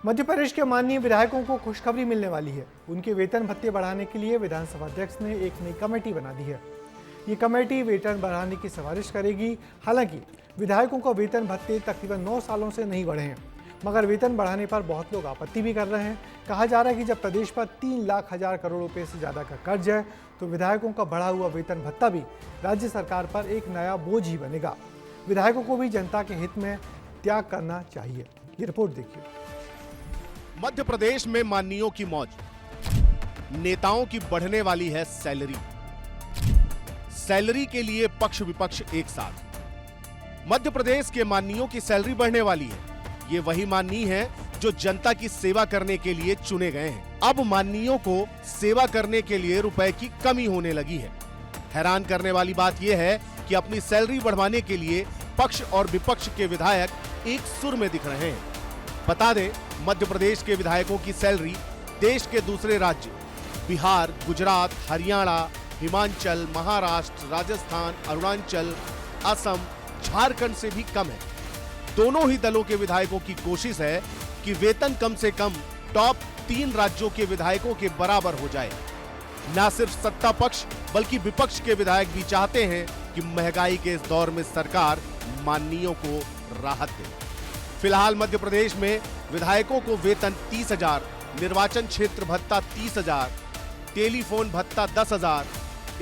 मध्य प्रदेश के माननीय विधायकों को खुशखबरी मिलने वाली है। उनके वेतन भत्ते बढ़ाने के लिए विधानसभा अध्यक्ष ने एक नई कमेटी बना दी है। ये कमेटी वेतन बढ़ाने की सिफारिश करेगी। हालांकि विधायकों को वेतन भत्ते तकरीबन 9 सालों से नहीं बढ़े हैं, मगर वेतन बढ़ाने पर बहुत लोग आपत्ति भी कर रहे हैं। कहा जा रहा है कि जब प्रदेश पर 3,00,000 करोड़ रुपए से ज़्यादा का कर्ज है, तो विधायकों का बढ़ा हुआ वेतन भत्ता भी राज्य सरकार पर एक नया बोझ ही बनेगा। विधायकों को भी जनता के हित में त्याग करना चाहिए। ये रिपोर्ट देखिए। मध्य प्रदेश में माननीयों की मौज, नेताओं की बढ़ने वाली है सैलरी। सैलरी के लिए पक्ष विपक्ष एक साथ। मध्य प्रदेश के माननीयों की सैलरी बढ़ने वाली है। ये वही माननीय हैं जो जनता की सेवा करने के लिए चुने गए हैं। अब माननीयों को सेवा करने के लिए रुपए की कमी होने लगी है। हैरान करने वाली बात यह है कि अपनी सैलरी बढ़वाने के लिए पक्ष और विपक्ष के विधायक एक सुर में दिख रहे हैं। बता दें, मध्य प्रदेश के विधायकों की सैलरी देश के दूसरे राज्य बिहार, गुजरात, हरियाणा, हिमाचल, महाराष्ट्र, राजस्थान, अरुणाचल, असम, झारखंड से भी कम है। दोनों ही दलों के विधायकों की कोशिश है कि वेतन कम से कम टॉप 3 राज्यों के विधायकों के बराबर हो जाए। न सिर्फ सत्ता पक्ष बल्कि विपक्ष के विधायक भी चाहते हैं कि महंगाई के इस दौर में सरकार माननीयों को राहत दे। फिलहाल मध्य प्रदेश में विधायकों को वेतन 30,000, निर्वाचन क्षेत्र भत्ता 30,000, टेलीफोन भत्ता 10,000,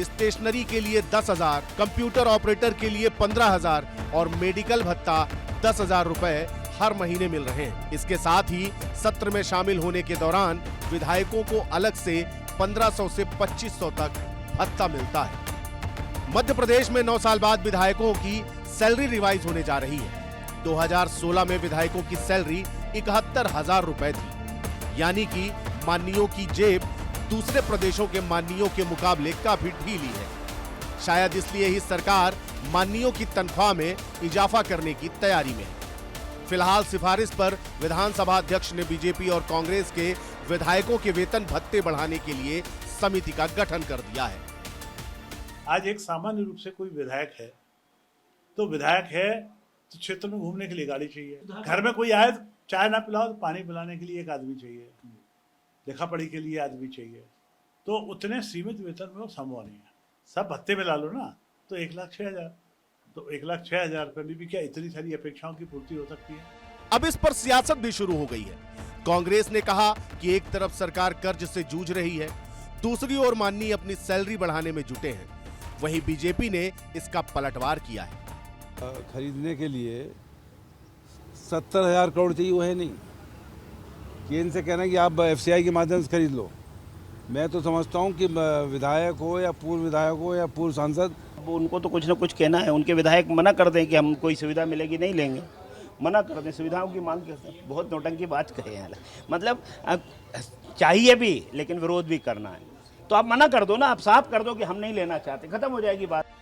स्टेशनरी के लिए 10,000, कंप्यूटर ऑपरेटर के लिए 15,000 और मेडिकल भत्ता 10,000 रुपए हर महीने मिल रहे हैं। इसके साथ ही सत्र में शामिल होने के दौरान विधायकों को अलग से 1,500 से 2,500 तक भत्ता मिलता है। मध्य प्रदेश में 9 साल बाद विधायकों की सैलरी रिवाइज होने जा रही है। 2016 में विधायकों की सैलरी 71,000 रुपए थी, यानी कि माननीयों की जेब दूसरे प्रदेशों के माननीयों के मुकाबले काफी ढीली है। शायद इसलिए ही सरकार माननीयों की तनख्वाह में इजाफा करने की तैयारी में है। फिलहाल सिफारिश पर विधानसभा अध्यक्ष ने बीजेपी और कांग्रेस के विधायकों के वेतन भत्ते बढ़ाने के लिए समिति का गठन कर दिया है। आज एक सामान्य रूप से कोई विधायक है तो क्षेत्र में घूमने के लिए गाड़ी चाहिए, घर में कोई आए चाय ना पिलाओ तो पानी पिलाने के लिए एक आदमी चाहिए, लिखा पढ़ी के लिए आदमी चाहिए। तो उतने सीमित वेतन में वो संभव नहीं है। सब भत्ते में ला लो ना तो 1,06,000, तो 1,06,000 रुपए में भी क्या इतनी सारी अपेक्षाओं की पूर्ति हो सकती है? अब इस पर सियासत भी शुरू हो गई है। कांग्रेस ने कहा कि एक तरफ सरकार कर्ज से जूझ रही है, दूसरी ओर माननीय अपनी सैलरी बढ़ाने में जुटे हैं। वहीं बीजेपी ने इसका पलटवार किया है। खरीदने के लिए 70,000 करोड़ चाहिए, वो है नहीं कि इनसे कहना कि आप FCI के माध्यम से खरीद लो। मैं तो समझता हूँ कि विधायक हो या पूर्व विधायक हो या पूर्व सांसद, उनको तो कुछ ना कुछ कहना है। उनके विधायक मना कर दें कि हम कोई सुविधा मिलेगी नहीं लेंगे, मना कर दें, सुविधाओं की मांग करते हैं। बहुत नौटंकी बात कहे हैं, मतलब चाहिए भी लेकिन विरोध भी करना है, तो आप मना कर दो ना, आप साफ कर दो कि हम नहीं लेना चाहते, खत्म हो जाएगी बात।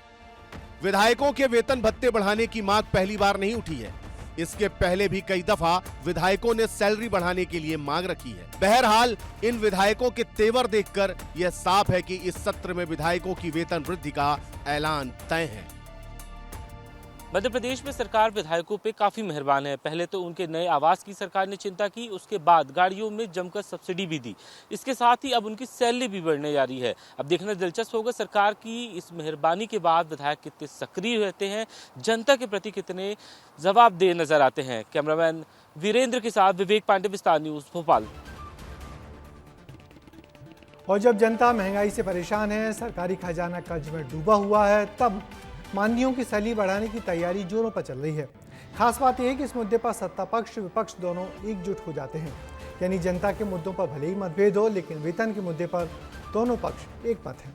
विधायकों के वेतन भत्ते बढ़ाने की मांग पहली बार नहीं उठी है। इसके पहले भी कई दफा विधायकों ने सैलरी बढ़ाने के लिए मांग रखी है। बहरहाल इन विधायकों के तेवर देखकर यह साफ है कि इस सत्र में विधायकों की वेतन वृद्धि का ऐलान तय है। मध्य प्रदेश में सरकार विधायकों पे काफ़ी मेहरबान है। पहले तो उनके नए आवास की सरकार ने चिंता की, उसके बाद गाड़ियों में जमकर सब्सिडी भी दी। इसके साथ ही अब उनकी सैलरी भी बढ़ने जा रही है। अब देखना दिलचस्प होगा सरकार की इस मेहरबानी के बाद विधायक कितने सक्रिय रहते हैं, जनता के प्रति कितने जवाबदेह नजर आते हैं। कैमरामैन वीरेंद्र के साथ विवेक पांडे, विस्तार न्यूज़, भोपाल। और जब जनता महंगाई से परेशान है, सरकारी खजाना कर्ज में डूबा हुआ है, तब माननीयों की सैलरी बढ़ाने की तैयारी जोरों पर चल रही है। खास बात यह है कि इस मुद्दे पर सत्ता पक्ष विपक्ष दोनों एकजुट हो जाते हैं। यानी जनता के मुद्दों पर भले ही मतभेद हो, लेकिन वेतन के मुद्दे पर दोनों पक्ष एक मत हैं।